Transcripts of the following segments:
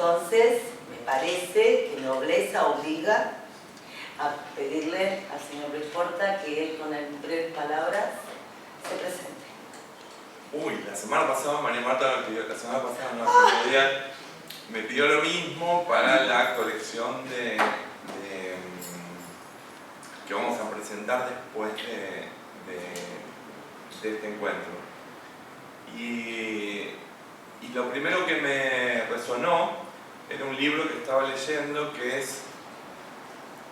Entonces, me parece que nobleza obliga a pedirle al señor Luis Porta que él, con en breves palabras, se presente. Uy, la semana pasada María Marta me pidió, la semana pasada no, hace unos días, me pidió lo mismo para la colección que vamos a presentar después de este encuentro. Y lo primero que me resonó era un libro que estaba leyendo que es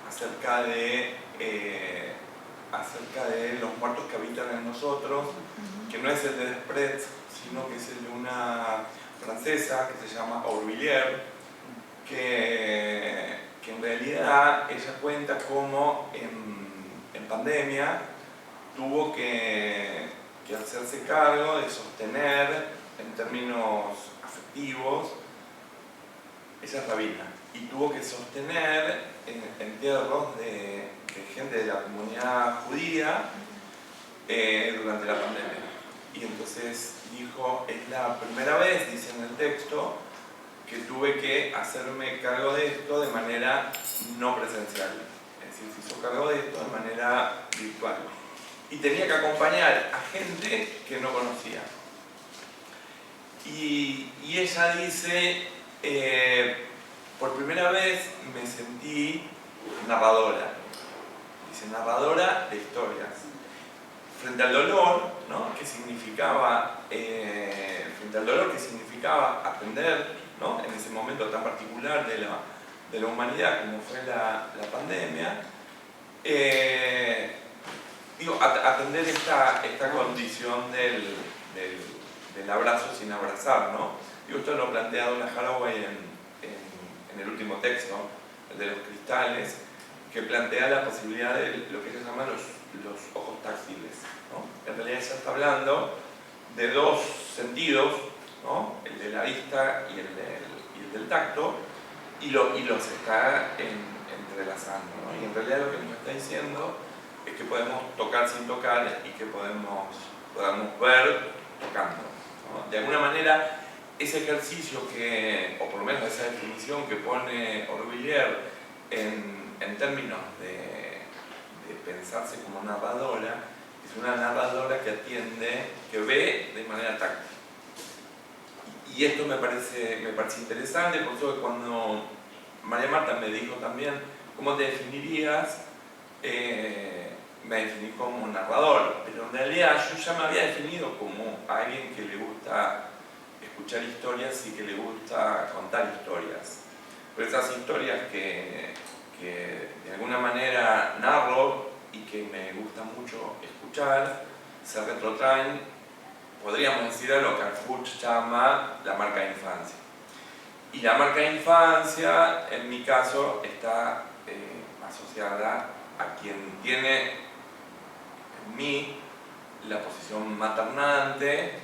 acerca de los muertos que habitan en nosotros, que no es el de Desprez, sino que es el de una francesa que se llama Aurevilliers, que en realidad ella cuenta cómo en pandemia tuvo que hacerse cargo de sostener en términos afectivos, ella es rabina, y tuvo que sostener entierros de gente de la comunidad judía durante la pandemia. Y entonces dijo, es la primera vez, dice en el texto, que tuve que hacerme cargo de esto de manera no presencial. Es decir, se hizo cargo de esto de manera virtual. Y tenía que acompañar a gente que no conocía. Y ella dice, por primera vez me sentí narradora. Dice, narradora de historias. Frente al dolor, ¿no? Que significaba, frente al dolor que significaba aprender, ¿no? En ese momento tan particular de la humanidad como fue la pandemia, atender esta condición del abrazo sin abrazar, ¿no? Esto lo plantea Donna Haraway en el último texto, el de los cristales, que plantea la posibilidad de lo que ellos llaman los ojos táctiles, ¿no? En realidad ella está hablando de dos sentidos, ¿no? El de la vista y el del tacto, y los está entrelazando, ¿no? Y en realidad lo que nos está diciendo es que podemos tocar sin tocar y que podamos ver tocando, ¿no? De alguna manera, ese ejercicio o por lo menos esa definición que pone Aurevilliers en términos de pensarse como narradora, es una narradora que atiende, que ve de manera táctil. Y esto me parece interesante, por eso que cuando María Marta me dijo también cómo te definirías, me definí como narrador, pero en realidad yo ya me había definido como alguien que le gusta escuchar historias y que le gusta contar historias. Pero esas historias que de alguna manera narro y que me gusta mucho escuchar, se retrotraen, podríamos decir, a lo que Arfuch llama la marca de infancia. Y la marca de infancia, en mi caso, está asociada a quien tiene en mí la posición maternante,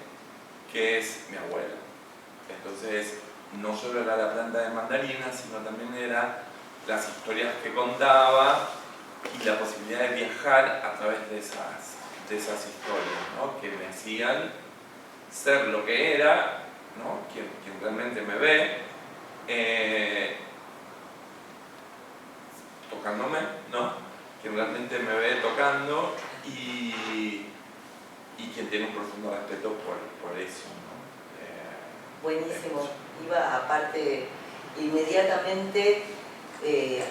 que es mi abuela. Entonces, no solo era la planta de mandarinas, sino también era las historias que contaba y la posibilidad de viajar a través de esas historias, ¿no? Que me hacían ser lo que era, ¿no? Quien realmente me ve, tocándome, ¿no? Quien realmente me ve tocando y quien tiene un profundo respeto por eso, ¿no? Buenísimo. Iba aparte inmediatamente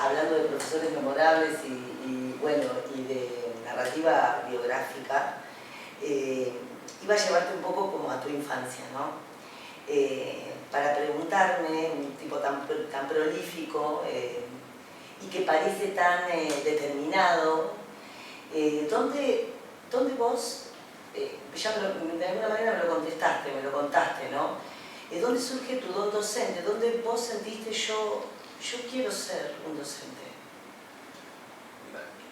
hablando de profesores memorables y de narrativa biográfica, iba a llevarte un poco como a tu infancia, ¿no? Para preguntarme, un tipo tan prolífico y que parece tan determinado, ¿dónde vos, ya de alguna manera me lo contaste, ¿no? ¿Dónde surge tu don docente? ¿Dónde vos sentiste yo quiero ser un docente?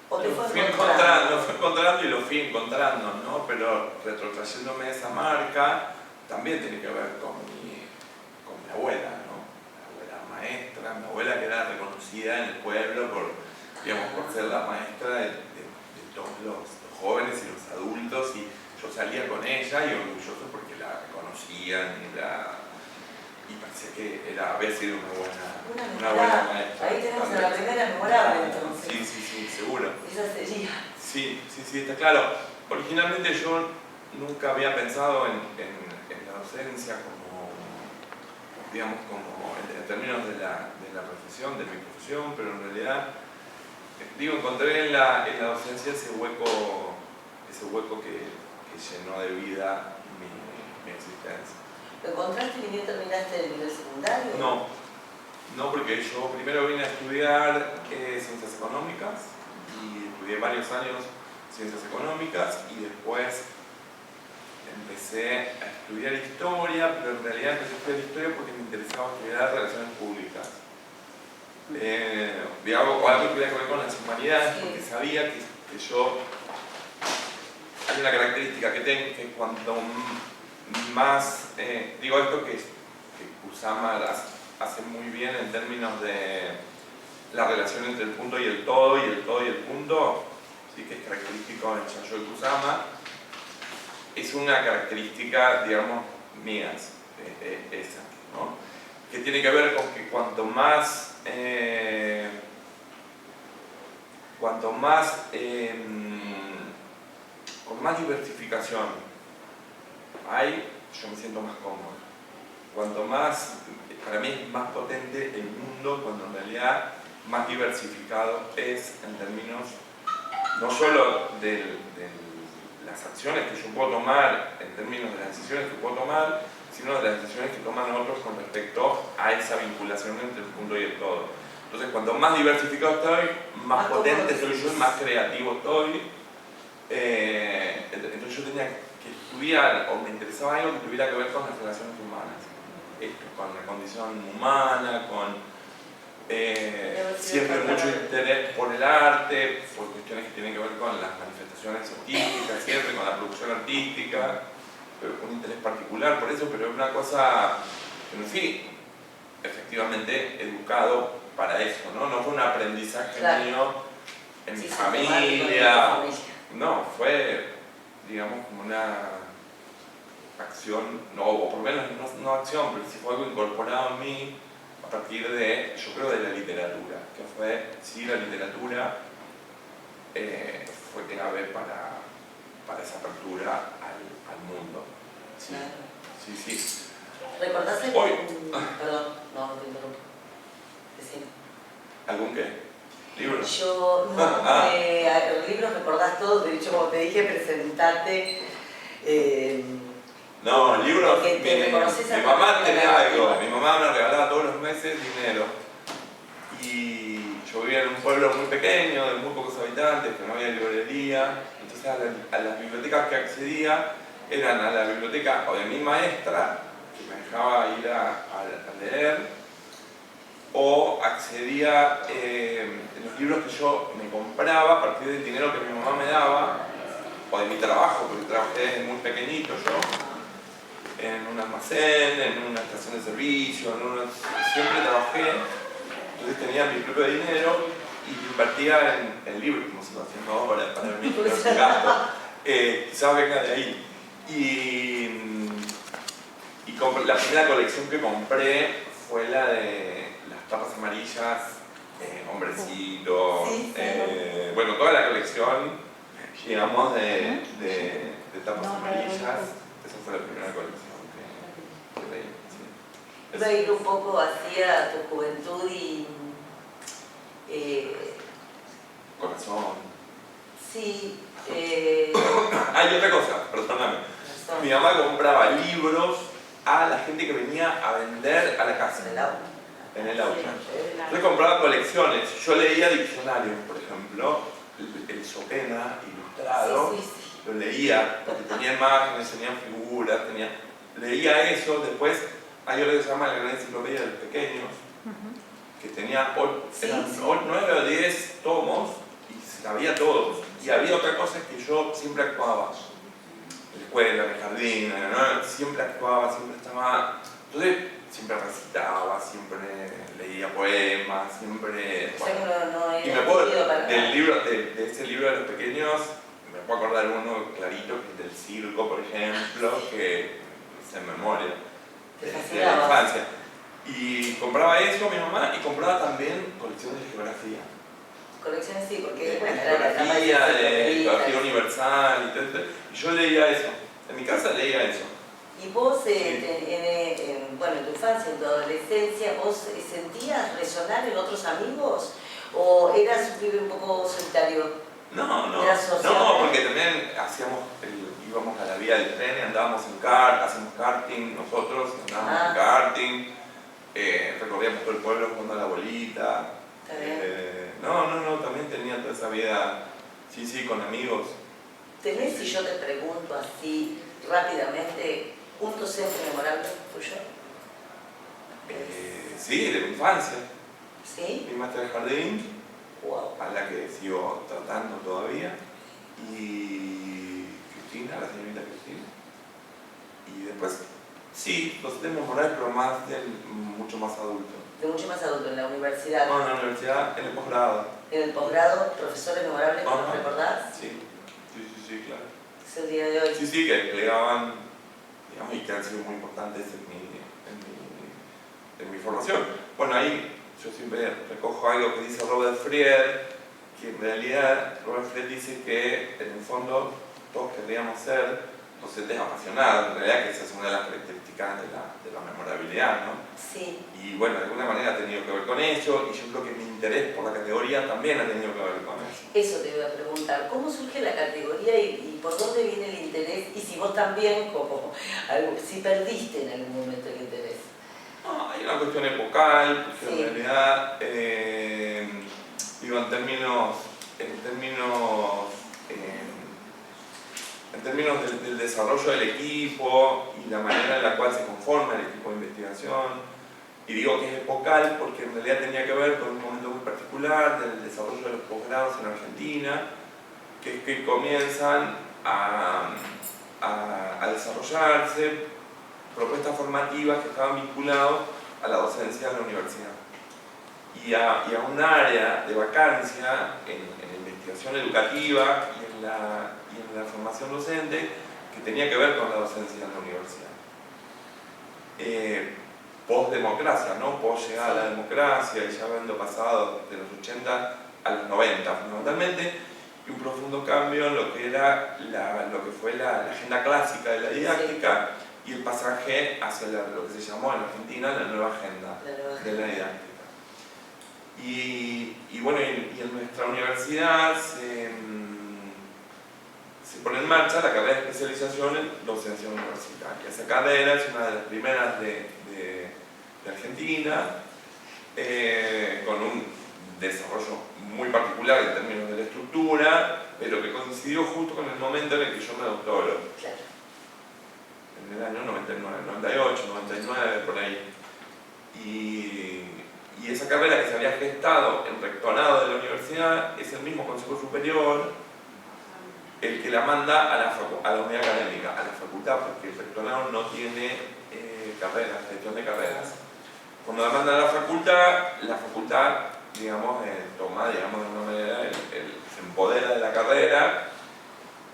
¿O te lo fui encontrando y lo fui encontrando, ¿no? Pero retrotrayéndome esa marca, también tiene que ver con mi abuela, ¿no? Mi abuela maestra, mi abuela que era reconocida en el pueblo por ser la maestra de todos los jóvenes y los adultos, y yo salía con ella y orgulloso porque la reconocían y parecía que había sido una buena buena maestra. Ahí tenemos a la primera memorable entonces. Sí, seguro. Esa sería. Sí, está claro. Originalmente yo nunca había pensado en la docencia como, digamos, como en términos de la profesión, de mi profesión, pero en realidad, encontré en la docencia ese hueco que llenó de vida mi existencia. ¿Lo encontraste y ni terminaste el nivel secundario? No, porque yo primero vine a estudiar ciencias económicas y estudié varios años ciencias económicas y después empecé a estudiar historia, pero en realidad empecé a estudiar historia porque me interesaba estudiar relaciones públicas. Algo que tuviera que ver con las humanidades, porque sabía que yo... Hay una característica que tengo, que cuanto más... digo esto que Kusama hace muy bien en términos de la relación entre el punto y el todo, y el todo y el punto, sí, que es característico en Yayoi Kusama. Es una característica, digamos, mías, esa, ¿no? Que tiene que ver con que cuanto más con más diversificación hay, yo me siento más cómodo. Cuanto más, para mí es más potente el mundo cuando en realidad más diversificado es en términos no solo de las acciones que yo puedo tomar, en términos de las decisiones que puedo tomar, sino de las decisiones que toman otros con respecto a esa vinculación entre el punto y el todo. Entonces, cuanto más diversificado estoy, más potente soy yo, más creativo estoy. Entonces yo tenía que estudiar, o me interesaba algo que tuviera que ver con las relaciones humanas. Esto, con la condición humana, con siempre mucho interés por el arte, por cuestiones que tienen que ver con las manifestaciones artísticas, siempre con la producción artística, pero un interés particular por eso, pero es una cosa que no fui efectivamente educado para eso, ¿no? No fue un aprendizaje mío en mi familia, no, fue, digamos, como una acción, no, o por lo menos no acción, pero sí fue algo incorporado en mí a partir de, yo creo, de la literatura, que fue, sí, la literatura fue clave para esa apertura al mundo. Sí, sí. ¿Recordaste? Hoy. Perdón, no te interrumpo. Decime. ¿Algún qué? ¿Libro? Yo, los libros recordás todos, de hecho, como te dije, presentate. No, libros. Mi mamá tenía algo. Mi mamá me regalaba todos los meses dinero. Y yo vivía en un pueblo muy pequeño, de muy pocos habitantes, que no había librería. Entonces, a las bibliotecas que accedía eran a la biblioteca o de mi maestra, que me dejaba ir a leer, o accedía en los libros que yo me compraba a partir del dinero que mi mamá me daba, o de mi trabajo, porque trabajé desde muy pequeñito yo, en un almacén, en una estación de servicio, siempre trabajé, entonces tenía mi propio dinero y invertía en libros, como se lo haciendo ahora para mí, gasto. Quizás venga de ahí. Y la primera colección que compré fue la de las tapas amarillas, Hombrecito, bueno, toda la colección, digamos, de tapas amarillas. Esa fue la primera colección que leí. Sí. Iba a ir un poco hacia tu juventud y... Corazón. Sí. Hay otra cosa, perdóname. Mi mamá compraba libros a la gente que venía a vender a la casa. En el aula. Entonces compraba colecciones. Yo leía diccionarios, por ejemplo, el Sopena ilustrado. Lo leía, porque tenía imágenes, tenía figuras, leía eso. Después hay algo que se llama la Gran Enciclopedia de los Pequeños, que tenía 9 o 10 tomos y sabía todos. Y había otra cosa que yo siempre actuaba. En la escuela, en el jardín, ¿no? Siempre actuaba, siempre estaba... Entonces, siempre recitaba, siempre leía poemas, siempre... Bueno. Y me acuerdo de ese libro de los pequeños, me puedo acordar uno clarito, que es del circo, por ejemplo, que es en memoria. de la infancia. Y compraba eso mi mamá y compraba también colecciones de geografía. Colecciones sí, porque geografía, de geografía universal y todo eso. Y yo leía eso. En mi casa leía eso. ¿Y vos, bueno, en tu infancia, en tu adolescencia, vos sentías resonar en otros amigos? ¿O eras un pibe un poco solitario? No, ¿Eras porque también íbamos a la vía del tren y andábamos hacíamos karting nosotros, andábamos en karting, recorríamos todo el pueblo jugando a la bolita. También tenía toda esa vida, sí, con amigos. ¿Tenés, si yo te pregunto así rápidamente, un docente memorable tuyo? Sí, de mi infancia. ¿Sí? Mi maestra de jardín, wow, a la que sigo tratando todavía, y Cristina, la señorita Cristina. Y después, sí, docente memorable, pero mucho más adulto. De mucho más adulto, en la universidad. No, en la universidad, en el posgrado. En el posgrado, profesores memorables, ¿no recordás? Sí, claro. Es el día de hoy. Sí, que desplegaban, digamos, y que han sido muy importantes en mi formación. Bueno, ahí yo siempre recojo algo que dice Robert Fried, que en realidad Robert Fried dice que en el fondo todos querríamos ser docentes apasionados, en realidad que esa es una de las características de la memorabilidad, ¿no? Sí. Y bueno, de alguna manera ha tenido que ver con eso, y yo creo que mi interés por la categoría también ha tenido que ver con eso. Eso te iba a preguntar, ¿cómo surge la categoría y por dónde viene el interés? Y si vos también, si perdiste en algún momento el interés. No, hay una cuestión epocal, porque sí, en realidad, digo, en términos del desarrollo del equipo y la manera en la cual se conforma el equipo de investigación, y digo que es epocal porque en realidad tenía que ver con un momento muy particular del desarrollo de los posgrados en Argentina, que es que comienzan a desarrollarse propuestas formativas que estaban vinculadas a la docencia de la universidad y a un área de vacancia en la investigación educativa y en la formación docente que tenía que ver con la docencia en la universidad. Post-democracia, ¿no? Post-llegada a la democracia y ya habiendo pasado de los 80 a los 90 fundamentalmente, y un profundo cambio en lo que era lo que fue la agenda clásica de la didáctica y el pasaje hacia lo que se llamó en Argentina la nueva agenda de la didáctica. Y bueno, y en nuestra universidad se pone en marcha la carrera de especialización en docencia universitaria. Esa carrera es una de las primeras de Argentina, con un desarrollo muy particular en términos de la estructura, pero que coincidió justo con el momento en el que yo me doctoro. Claro. En el año 99, 98, 99, por ahí. Y esa carrera que se había gestado en rectorado de la universidad es el mismo Consejo Superior el que la manda a la unidad académica, a la facultad, porque el rectorado no tiene gestión de carreras. Cuando la manda a la facultad, digamos, toma, digamos, de una manera, se empodera de la carrera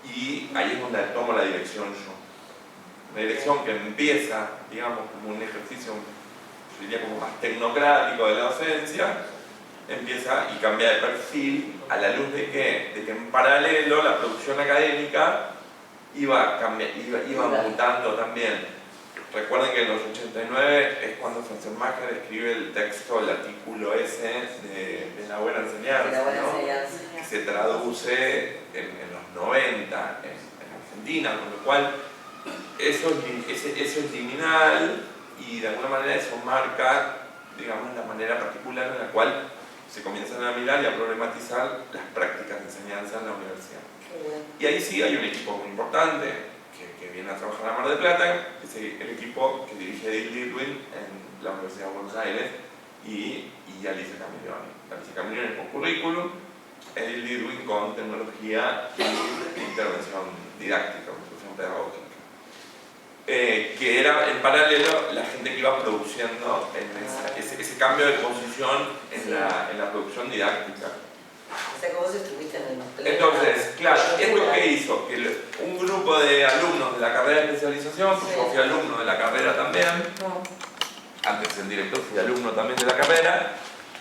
y ahí es donde tomo la dirección yo. Una dirección que empieza, digamos, como un ejercicio, yo diría como más tecnocrático de la docencia, empieza y cambia de perfil a la luz de que en paralelo la producción académica iba mutando también. Recuerden que en los 89 es cuando Franzenmacher escribe el texto, el artículo ese de la buena enseñanza, ¿no? Que se traduce en los 90 en Argentina, con lo cual eso es liminal y de alguna manera eso marca, digamos, la manera particular en la cual se comienzan a mirar y a problematizar las prácticas de enseñanza en la universidad. Y ahí sí hay un equipo muy importante que viene a trabajar a Mar del Plata, que es el equipo que dirige Edith Lidwin en la Universidad de Buenos Aires y Alicia Camilloni. Alicia Camilloni con currículum, Edith Lidwin con tecnología y intervención didáctica, intervención pedagógica. Que era en paralelo la gente que iba produciendo ese cambio de posición en la producción didáctica. O sea, que vos estuviste en el... Entonces, claro, ¿esto qué hizo? Que un grupo de alumnos de la carrera de especialización, pues yo fui alumno de la carrera también, antes el director fui alumno también de la carrera,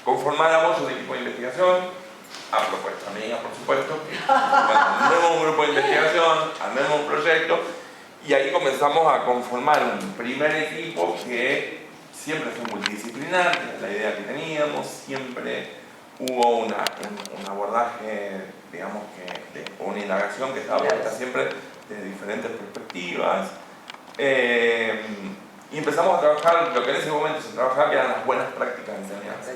conformáramos un equipo de investigación, a propuesta mía, por supuesto. Bueno, armemos un grupo de investigación, armemos un proyecto, y ahí comenzamos a conformar un primer equipo que siempre fue multidisciplinar, que era la idea que teníamos, siempre hubo un abordaje, digamos que, una indagación que estaba puesta siempre de diferentes perspectivas. Y empezamos a trabajar, lo que en ese momento se trabajaba, que eran las buenas prácticas de enseñanza.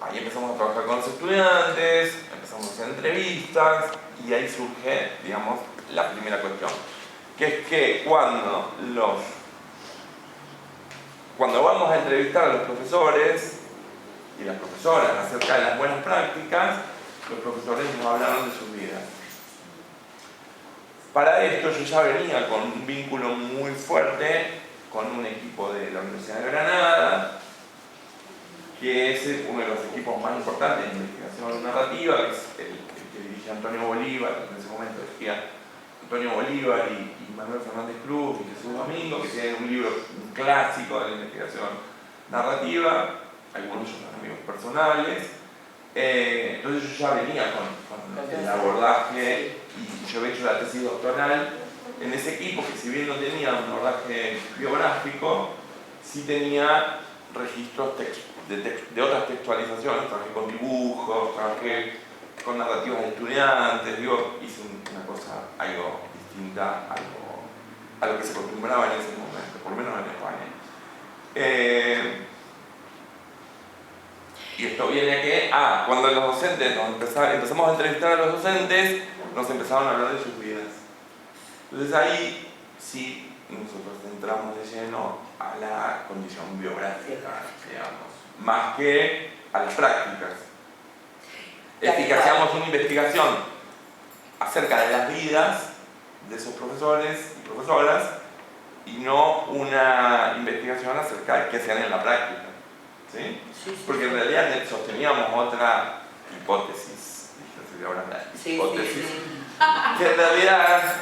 Ahí empezamos a trabajar con los estudiantes, empezamos a hacer entrevistas, y ahí surge, digamos, la primera cuestión, que es que cuando vamos a entrevistar a los profesores y las profesoras acerca de las buenas prácticas, los profesores nos hablaron de sus vidas. Para esto yo ya venía con un vínculo muy fuerte con un equipo de la Universidad de Granada, que es uno de los equipos más importantes de investigación narrativa, que es el que dirige Antonio Bolívar, en ese momento dirigía Antonio Bolívar y Manuel Fernández Cruz y Jesús Domingo, que tienen un libro clásico de la investigación narrativa, algunos son amigos personales. Entonces yo ya venía con el abordaje, y yo había hecho la tesis doctoral en ese equipo, que si bien no tenía un abordaje biográfico, sí tenía registros de otras textualizaciones. Trabajé con dibujos, trabajé con narrativas de estudiantes, hice una cosa algo distinta a lo que se acostumbraba en ese momento, por lo menos en España. Y esto viene a que, cuando los docentes empezamos a entrevistar a los docentes, nos empezaron a hablar de sus vidas. Entonces ahí sí nosotros entramos de lleno a la condición biográfica, digamos, más que a las prácticas. Es decir, que hacíamos una investigación acerca de las vidas de esos profesores y profesoras, y no una investigación acerca de qué hacían en la práctica. ¿Sí? Porque en realidad sosteníamos otra hipótesis, que en realidad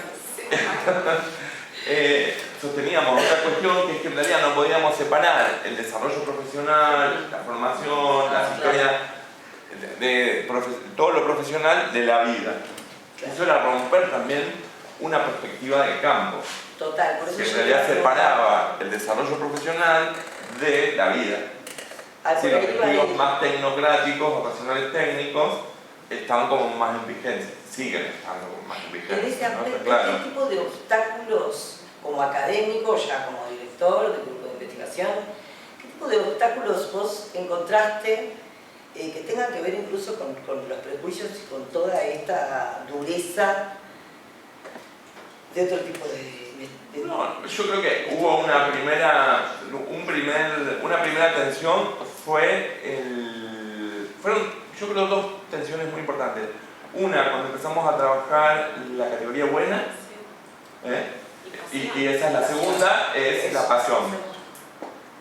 sosteníamos otra cuestión, que es que en realidad no podíamos separar el desarrollo profesional, la formación, la historia, todo lo profesional de la vida. Eso era romper también una perspectiva de campo. Total, por eso que en realidad separaba el desarrollo profesional de la vida. Sí, los estudios más tecnocráticos, vocacionales técnicos, estaban como más en vigencia, siguen estando como más en vigencia. En ese aspecto, ¿qué tipo de obstáculos, como académico, ya como director del grupo de investigación, qué tipo de obstáculos vos encontraste que tengan que ver incluso con los prejuicios y con toda esta dureza de otro tipo de... No, yo creo que hubo una primera tensión, fueron yo creo dos tensiones muy importantes. Una, cuando empezamos a trabajar la categoría buena, y esa es la segunda, es la pasión.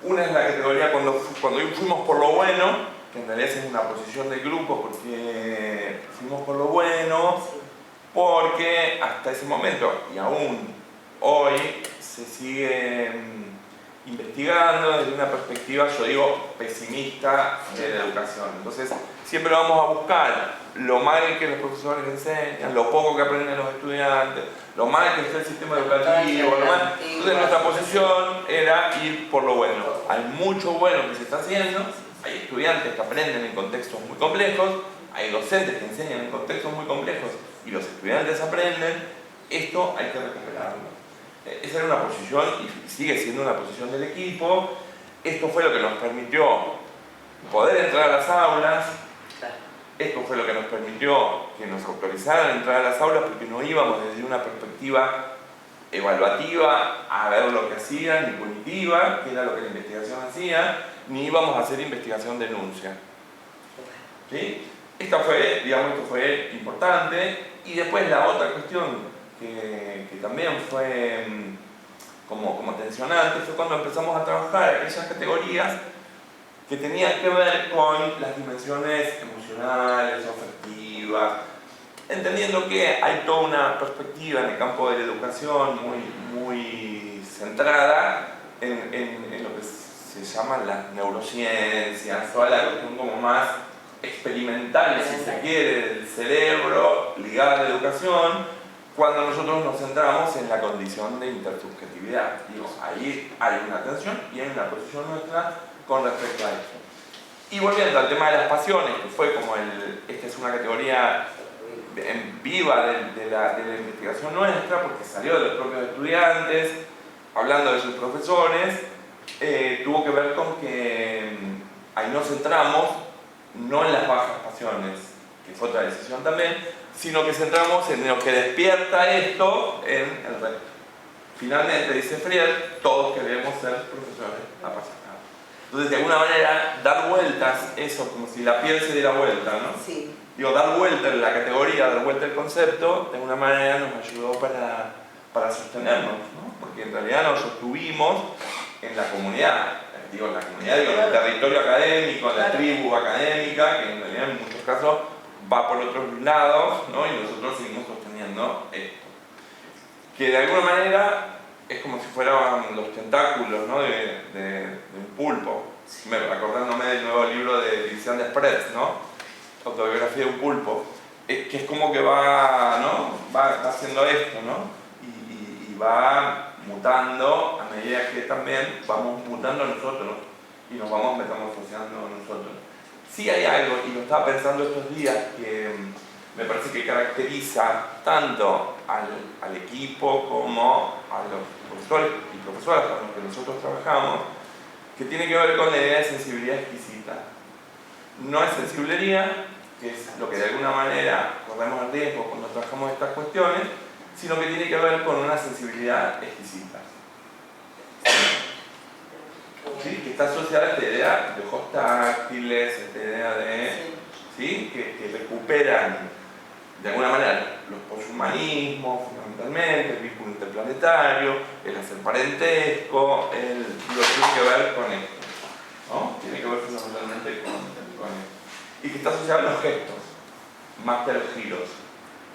Una es la categoría cuando fuimos por lo bueno, que en realidad es una posición del grupo, porque fuimos por lo bueno, porque hasta ese momento, y aún hoy, se sigue investigando desde una perspectiva, yo digo, pesimista de la educación. Entonces, siempre vamos a buscar lo mal que los profesores enseñan, lo poco que aprenden los estudiantes, lo mal que está el sistema educativo, lo mal. Entonces, nuestra posición era ir por lo bueno. Hay mucho bueno que se está haciendo, hay estudiantes que aprenden en contextos muy complejos, hay docentes que enseñan en contextos muy complejos y los estudiantes aprenden. Esto hay que recuperarlo. Esa era una posición y sigue siendo una posición del equipo. Esto fue lo que nos permitió poder entrar a las aulas. Esto fue lo que nos permitió que nos autorizaran a entrar a las aulas, porque no íbamos desde una perspectiva evaluativa a ver lo que hacían, ni punitiva, que era lo que la investigación hacía, ni íbamos a hacer investigación denuncia. ¿Sí? Esto fue importante. Y después la otra cuestión que también fue como tensionante fue cuando empezamos a trabajar aquellas categorías que tenían que ver con las dimensiones emocionales, afectivas, entendiendo que hay toda una perspectiva en el campo de la educación muy centrada en lo que se llaman las neurociencias, toda la cuestión como más experimental, si se quiere, del cerebro ligada a la educación, cuando nosotros nos centramos en la condición de intersubjetividad. Digo, ahí hay una tensión y hay una posición nuestra con respecto a esto. Y volviendo al tema de las pasiones, que fue como esta es una categoría en viva de la investigación nuestra, porque salió de los propios estudiantes, hablando de sus profesores, tuvo que ver con que ahí nos centramos no en las bajas pasiones, que fue otra decisión también, sino que centramos en lo que despierta esto en el resto. Finalmente, dice Freire, todos queremos ser profesores apasionados. Entonces, de alguna manera, dar vueltas, eso, como si la piel se diera vuelta, ¿no? Sí. Digo, dar vuelta en la categoría, dar vuelta el concepto, de alguna manera nos ayudó para sostenernos, ¿no? Porque en realidad nos sostuvimos en la comunidad, digo, en el territorio académico, en la tribu académica, que en realidad en muchos casos va por otros lados, ¿no? Y nosotros seguimos sosteniendo esto. Que de alguna manera es como si fueran los tentáculos, ¿no? de un pulpo. Acordándome del nuevo libro de División de Spreads, ¿no? Autobiografía de un pulpo. Que es como que va, ¿no? va haciendo esto, ¿no? Y va mutando a medida que también vamos mutando nosotros y nos vamos metamorfoseando nosotros. Sí hay algo, y lo estaba pensando estos días, que me parece que caracteriza tanto al equipo como a los profesores y profesoras con los que nosotros trabajamos, que tiene que ver con la idea de sensibilidad exquisita. No es sensiblería, que es lo que de alguna manera corremos el riesgo cuando trabajamos estas cuestiones, sino que tiene que ver con una sensibilidad exquisita. ¿Sí? Que está asociada a esta idea de ojos táctiles, esta idea de ¿sí? que recuperan de alguna manera los poshumanismos, fundamentalmente, el vínculo interplanetario, el hacer parentesco, lo que tiene que ver con esto, ¿no? Tiene que ver fundamentalmente con esto. Y que está asociado a los gestos, más que a los giros.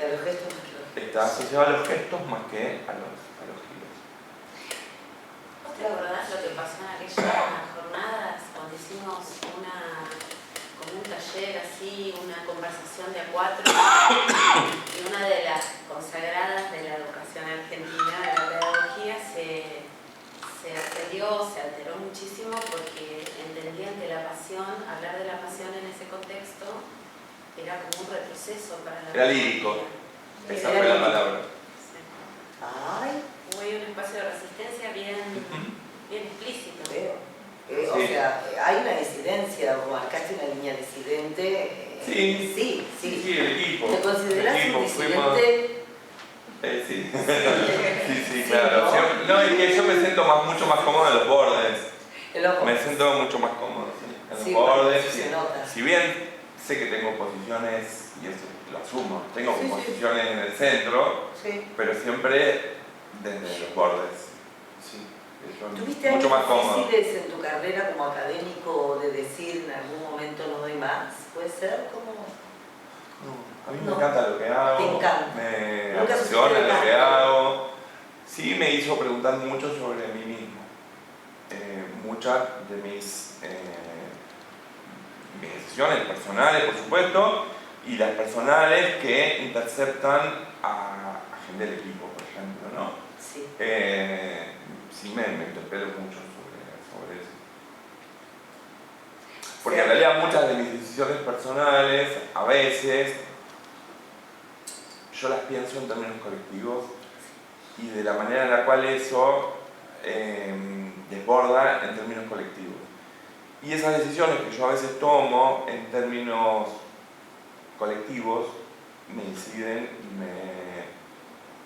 ¿A los gestos? Está asociado a los gestos más que a los giros. ¿Vos te acordás lo que pasó en aquellas jornadas cuando hicimos como un taller así, una conversación de a 4 y una de las consagradas de la educación argentina, de la pedagogía, se alteró muchísimo porque entendían que la pasión, hablar de la pasión en ese contexto era como un retroceso para la Era lírico, esa fue la palabra. Sí. Ay, Hay un espacio de resistencia bien explícito. o sea, hay una disidencia, o marcaste una línea disidente. Sí, el equipo. ¿Te considerás el equipo, un disidente? Sí, claro. Sí, ¿no? Es que yo me siento mucho más cómodo en los bordes. Me Me siento mucho más cómodo en los bordes. se nota. Si bien sé que tengo posiciones, y eso lo asumo, tengo posiciones en el centro, pero siempre desde los bordes. Sí, ¿Tuviste mucho más cómodo. difíciles en tu carrera como académico de decir en algún momento no doy más? ¿Puede ser? ¿Cómo? A mí me encanta lo que hago. Te encanta. Me Nunca apasiona lo que hago. Sí, me hizo preguntar mucho sobre mí mismo. Muchas de mis decisiones personales, por supuesto, y las personales que interceptan a gente del equipo, por ejemplo, ¿no? Sí. Sí me interpelo mucho sobre eso. Porque en realidad muchas de mis decisiones personales, a veces, yo las pienso en términos colectivos y de la manera en la cual eso desborda en términos colectivos. Y esas decisiones que yo a veces tomo en términos colectivos me inciden y me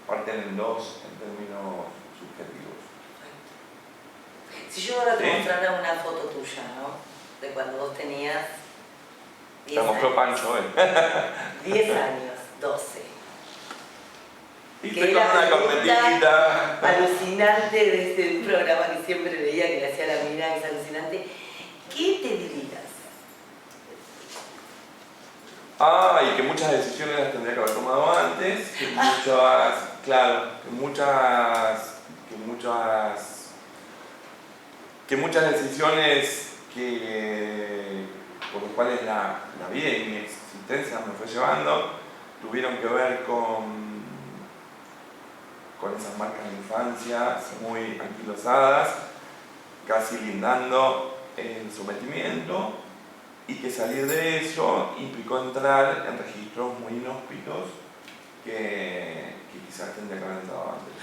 parten en dos en términos subjetivos. Si yo ahora te mostrara una foto tuya, ¿no? De cuando vos tenías 10 La mostró años. Pancho hoy. 10 años, 12. Y Que estoy con era una la cornetita. Alucinante de este programa que siempre veía, que le hacía la mina, que es alucinante. ¿Qué te dirías? Y que muchas decisiones las tendría que haber tomado antes, que muchas, claro, que muchas decisiones por las cuales la vida y mi existencia me fue llevando tuvieron que ver con esas marcas de infancia muy anquilosadas, casi lindando el sometimiento, y que salir de eso implicó entrar en registros muy inhóspitos que quizás tendría que haber entrado antes.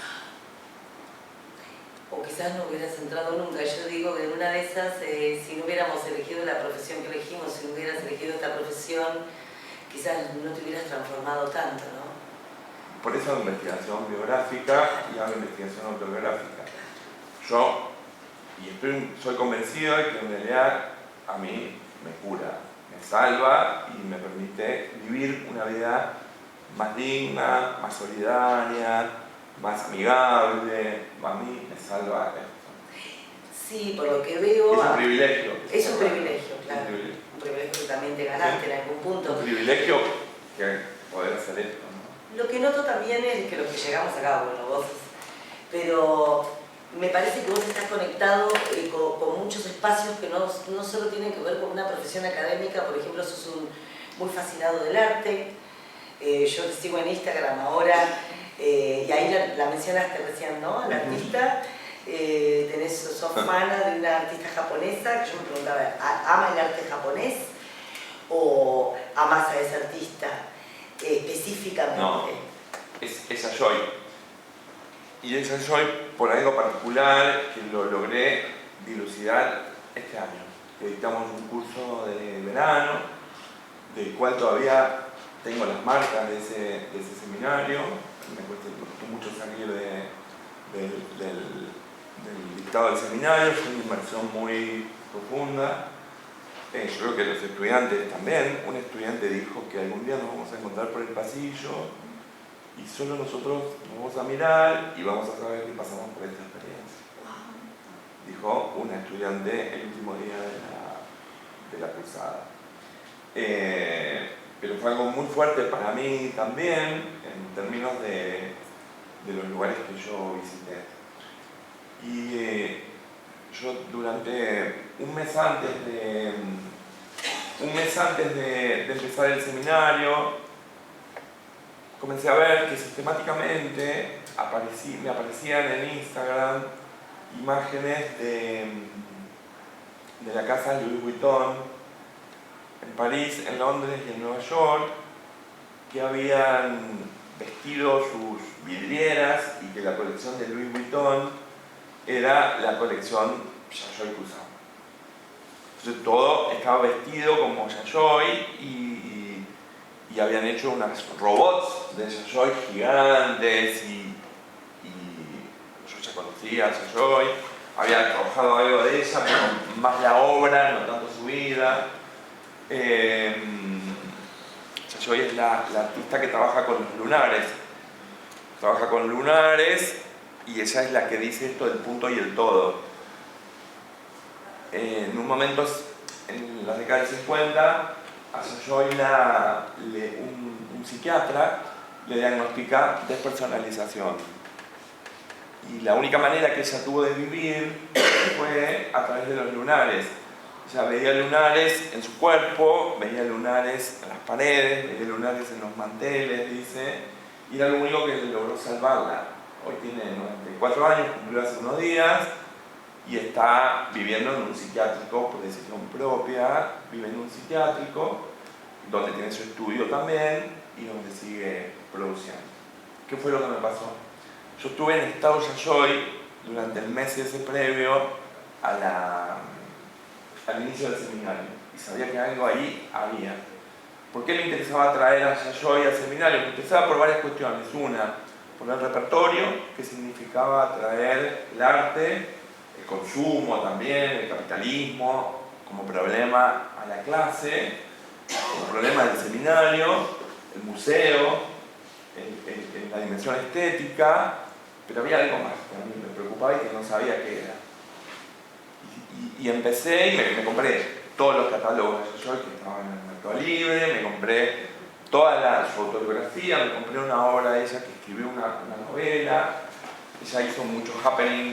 O quizás no hubieras entrado nunca. Yo digo que en una de esas, si no hubiéramos elegido la profesión que elegimos, si no hubieras elegido esta profesión, quizás no te hubieras transformado tanto, ¿no? Por eso hago investigación biográfica y hago investigación autobiográfica. Yo soy convencido de que en realidad a mí me cura, me salva y me permite vivir una vida más digna, más solidaria, más amigable. A mí me salva esto. Sí, por lo que veo... Es un privilegio. Es un privilegio, claro. Un privilegio que también te ganaste, ¿sí?, en algún punto. Un privilegio que poder hacer esto, ¿no? Lo que noto también es que los que llegamos acá, bueno, vos, pero me parece que vos estás conectado con muchos espacios que no solo tienen que ver con una profesión académica. Por ejemplo, sos muy fascinado del arte. Yo te sigo en Instagram ahora, y ahí la mencionaste recién, ¿no? La artista. Sos fana de una artista japonesa, que yo me preguntaba, ¿ama el arte japonés o amas a esa artista específicamente? No, es Yayoi. Y es Yayoi por algo particular que lo logré dilucidar este año. Que dictamos un curso de verano, del cual todavía tengo las marcas de ese seminario. Me costó mucho salir del dictado del seminario, fue una inmersión muy profunda. Yo creo que los estudiantes también. Un estudiante dijo que algún día nos vamos a encontrar por el pasillo y solo nosotros nos vamos a mirar y vamos a saber que pasamos por esta experiencia. Dijo una estudiante el último día de la cursada. Pero fue algo muy fuerte para mí también en términos de los lugares que yo visité. Y yo durante un mes antes de empezar el seminario comencé a ver que sistemáticamente me aparecían en Instagram imágenes de la casa de Louis Vuitton en París, en Londres y en Nueva York, que habían vestido sus vidrieras y que la colección de Louis Vuitton era la colección Yayoi Kusama. Entonces todo estaba vestido como Yayoi y habían hecho unas robots de Yayoi gigantes y yo ya conocía a Yayoi, había trabajado algo de ella, pero más la obra, no tanto su vida. Yayoi es la artista que trabaja con los lunares. Trabaja con lunares y ella es la que dice esto del punto y el todo. En un momento, en la década del 50, a Yayoi un psiquiatra le diagnostica despersonalización. Y la única manera que ella tuvo de vivir fue a través de los lunares. Ella veía lunares en su cuerpo, veía lunares en las paredes, veía lunares en los manteles, dice, y era lo único que logró salvarla. Hoy tiene 94 años, cumplió hace unos días y está viviendo en un psiquiátrico por decisión propia. Vive en un psiquiátrico donde tiene su estudio también y donde sigue produciendo. ¿Qué fue lo que me pasó? Yo estuve en estado Yayoi durante el mes ese previo al inicio del seminario y sabía que algo ahí había. ¿Por qué me interesaba traer a Yayoi al seminario? Me interesaba por varias cuestiones. Una, por el repertorio, que significaba traer el arte, el consumo también, el capitalismo como problema a la clase, como problema del seminario, el museo, la dimensión estética, pero había algo más que a mí me preocupaba y que no sabía qué era. Y empecé y me compré todos los catálogos de Joy que estaban en el Mercado Libre, me compré toda su autobiografía, me compré una obra de ella que escribió una novela, ella hizo mucho happening